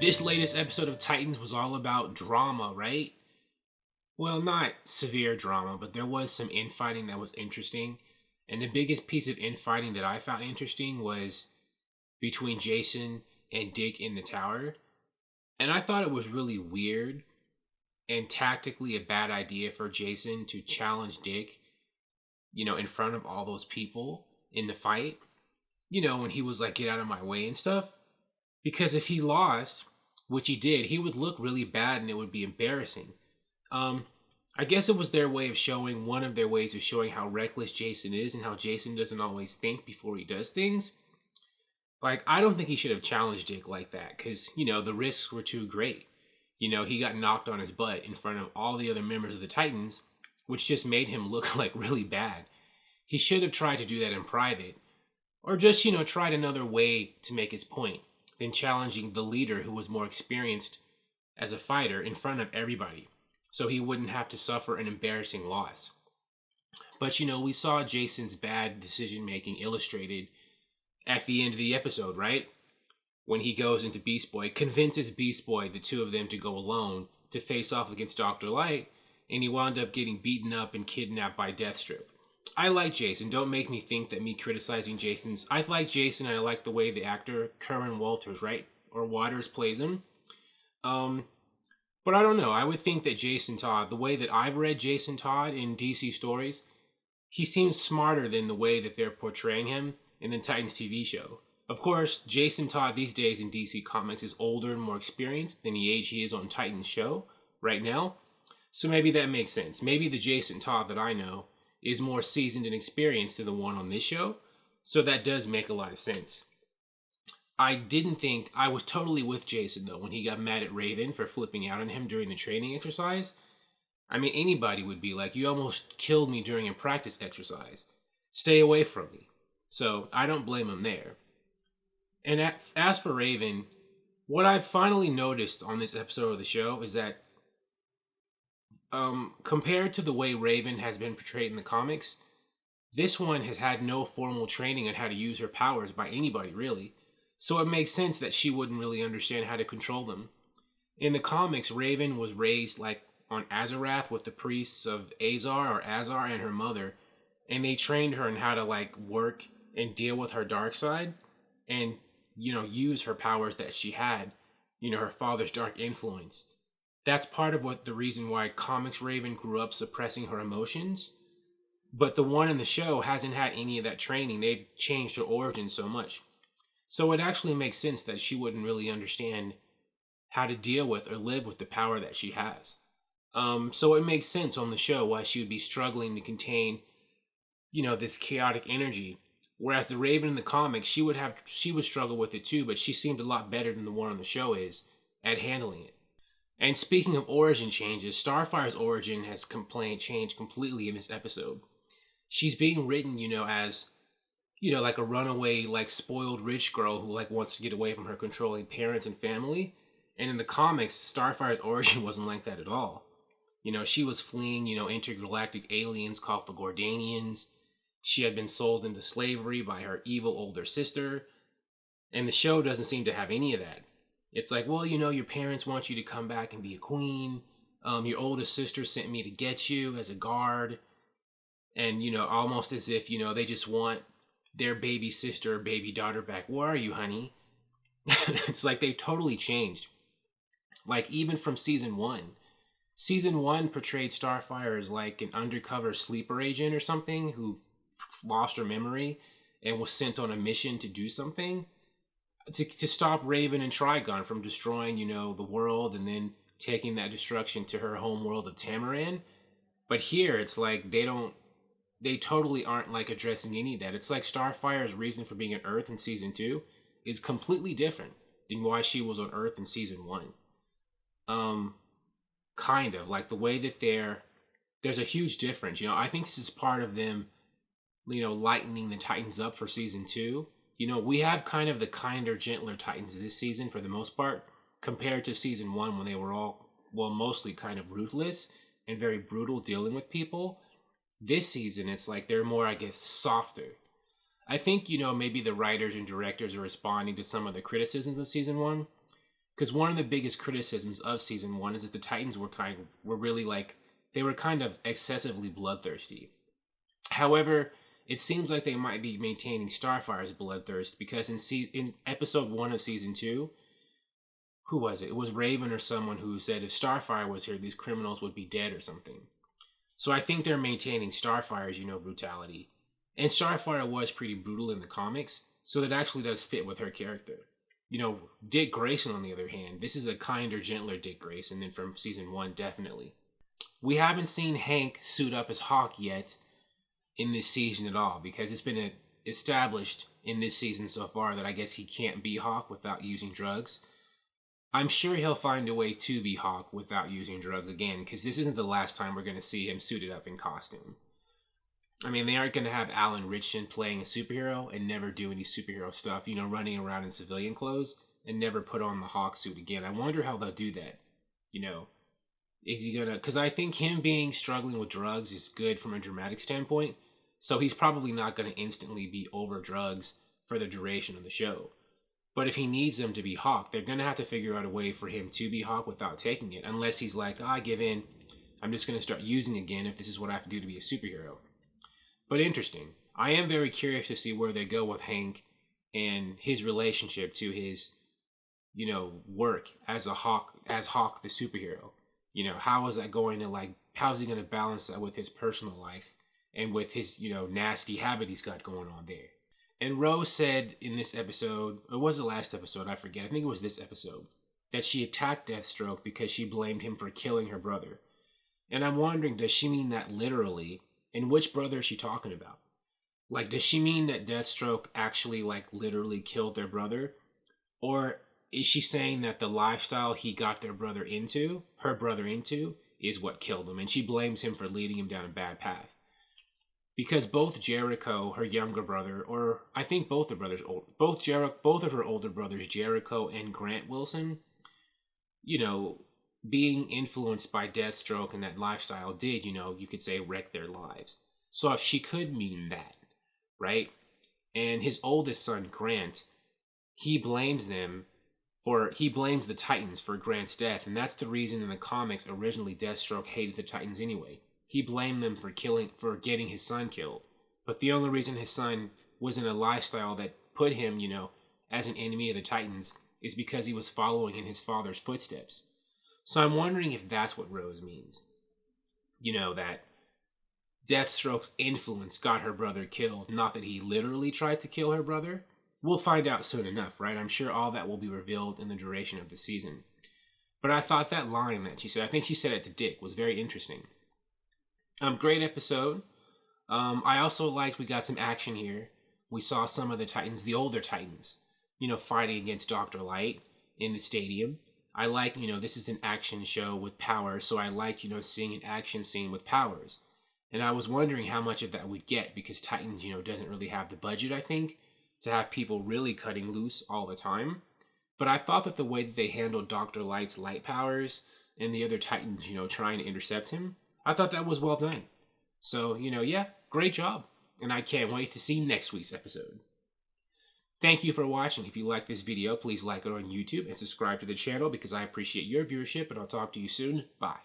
This latest episode of Titans was all about drama, right? Well, not severe drama, but there was some infighting that was interesting. And the biggest piece of infighting that I found interesting was between Jason and Dick in the tower. And I thought it was really weird and tactically a bad idea for Jason to challenge Dick, in front of all those people in the fight. When he was like, get out of my way and stuff. Because if he lost, which he did, he would look really bad and it would be embarrassing. I guess it was one of their ways of showing how reckless Jason is and how Jason doesn't always think before he does things. Like, I don't think he should have challenged Dick like that because, the risks were too great. He got knocked on his butt in front of all the other members of the Titans, which just made him look like really bad. He should have tried to do that in private, or just, tried another way to make his point than challenging the leader who was more experienced as a fighter in front of everybody, so he wouldn't have to suffer an embarrassing loss. But, we saw Jason's bad decision-making illustrated at the end of the episode, right? When he goes into Beast Boy, convinces Beast Boy, the two of them, to go alone to face off against Dr. Light, and he wound up getting beaten up and kidnapped by Deathstroke. I like Jason. Don't make me think that me criticizing Jason's... I like Jason, and I like the way the actor, Kerwin Walters, right? Or Waters plays him. But I don't know. I would think that Jason Todd, the way that I've read Jason Todd in DC stories, he seems smarter than the way that they're portraying him in the Titans TV show. Of course, Jason Todd these days in DC Comics is older and more experienced than the age he is on Titans show right now. So maybe that makes sense. Maybe the Jason Todd that I know is more seasoned and experienced than the one on this show. So that does make a lot of sense. I was totally with Jason though when he got mad at Raven for flipping out on him during the training exercise. I mean, anybody would be like, you almost killed me during a practice exercise. Stay away from me. So I don't blame him there. And as for Raven, what I've finally noticed on this episode of the show is that compared to the way Raven has been portrayed in the comics, this one has had no formal training on how to use her powers by anybody, really. So it makes sense that she wouldn't really understand how to control them. In the comics, Raven was raised like on Azarath with the priests of Azar and her mother, and they trained her in how to like work and deal with her dark side and, use her powers that she had, her father's dark influence. That's part of the reason why comics Raven grew up suppressing her emotions. But the one in the show hasn't had any of that training. They've changed her origin so much. So it actually makes sense that she wouldn't really understand how to deal with or live with the power that she has. So it makes sense on the show why she would be struggling to contain, this chaotic energy. Whereas the Raven in the comics, she would struggle with it too, but she seemed a lot better than the one on the show is at handling it. And speaking of origin changes, Starfire's origin has changed completely in this episode. She's being written, as, like a runaway, like spoiled rich girl who like wants to get away from her controlling parents and family. And in the comics, Starfire's origin wasn't like that at all. She was fleeing, intergalactic aliens called the Gordanians. She had been sold into slavery by her evil older sister. And the show doesn't seem to have any of that. It's like, well, your parents want you to come back and be a queen. Your oldest sister sent me to get you as a guard. And, almost as if, they just want their baby sister or baby daughter back. Where are you, honey? It's like they've totally changed. Like, even from season 1. Season 1 portrayed Starfire as like an undercover sleeper agent or something who lost her memory and was sent on a mission to do something. To stop Raven and Trigon from destroying, the world and then taking that destruction to her home world of Tamaran. But here, it's like they totally aren't like addressing any of that. It's like Starfire's reason for being on Earth in season 2 is completely different than why she was on Earth in season 1. Kind of like the way that there's a huge difference. I think this is part of them, lightening the Titans up for season 2. We have kind of the kinder, gentler Titans this season for the most part, compared to season 1 when they were all, mostly kind of ruthless and very brutal dealing with people. This season, it's like they're more, I guess, softer. I think, maybe the writers and directors are responding to some of the criticisms of season 1. Because one of the biggest criticisms of season 1 is that the Titans were really like, they were kind of excessively bloodthirsty. However, it seems like they might be maintaining Starfire's bloodthirst, because in episode 1 of season 2, who was it? It was Raven or someone who said if Starfire was here, these criminals would be dead or something. So I think they're maintaining Starfire's, brutality. And Starfire was pretty brutal in the comics, so that actually does fit with her character. Dick Grayson, on the other hand, this is a kinder, gentler Dick Grayson than from season 1, definitely. We haven't seen Hank suit up as Hawk yet in this season at all, because it's been established in this season so far that I guess he can't be Hawk without using drugs. I'm sure he'll find a way to be Hawk without using drugs again, because this isn't the last time we're going to see him suited up in costume. I mean, they aren't going to have Alan Ritchson playing a superhero and never do any superhero stuff, running around in civilian clothes and never put on the Hawk suit again. I wonder how they'll do that. Is he going to... Because I think him being struggling with drugs is good from a dramatic standpoint, so he's probably not going to instantly be over drugs for the duration of the show. But if he needs them to be Hawk, they're going to have to figure out a way for him to be Hawk without taking it, unless he's like, I give in. I'm just going to start using again if this is what I have to do to be a superhero. But interesting. I am very curious to see where they go with Hank and his relationship to his, work as Hawk the superhero. How is that going to, how's he going to balance that with his personal life and with his, nasty habit he's got going on there? And Rose said in this episode, or was it last episode? I forget. I think it was this episode, that she attacked Deathstroke because she blamed him for killing her brother. And I'm wondering, does she mean that literally? And which brother is she talking about? Does she mean that Deathstroke actually, literally killed their brother? Or is she saying that the lifestyle he got her brother into, is what killed him? And she blames him for leading him down a bad path. Because both Jericho, her younger brother, or I think both of her older brothers, Jericho and Grant Wilson, being influenced by Deathstroke and that lifestyle did, you could say, wreck their lives. So if she could mean that, right? And his oldest son, Grant, he blames the Titans for Grant's death, and that's the reason in the comics originally Deathstroke hated the Titans anyway. He blamed them for getting his son killed. But the only reason his son was in a lifestyle that put him, as an enemy of the Titans is because he was following in his father's footsteps. So I'm wondering if that's what Rose means. That Deathstroke's influence got her brother killed, not that he literally tried to kill her brother. We'll find out soon enough, right? I'm sure all that will be revealed in the duration of the season. But I thought that line that she said, I think she said it to Dick, was very interesting. Great episode. I also liked we got some action here. We saw some of the Titans, the older Titans, fighting against Dr. Light in the stadium. I like, this is an action show with powers, so I like, seeing an action scene with powers. And I was wondering how much of that we'd get, because Titans, doesn't really have the budget, I think, to have people really cutting loose all the time. But I thought that the way that they handled Dr. Light's light powers and the other Titans, trying to intercept him, I thought that was well done. So, yeah, great job. And I can't wait to see next week's episode. Thank you for watching. If you like this video, please like it on YouTube and subscribe to the channel because I appreciate your viewership, and I'll talk to you soon. Bye.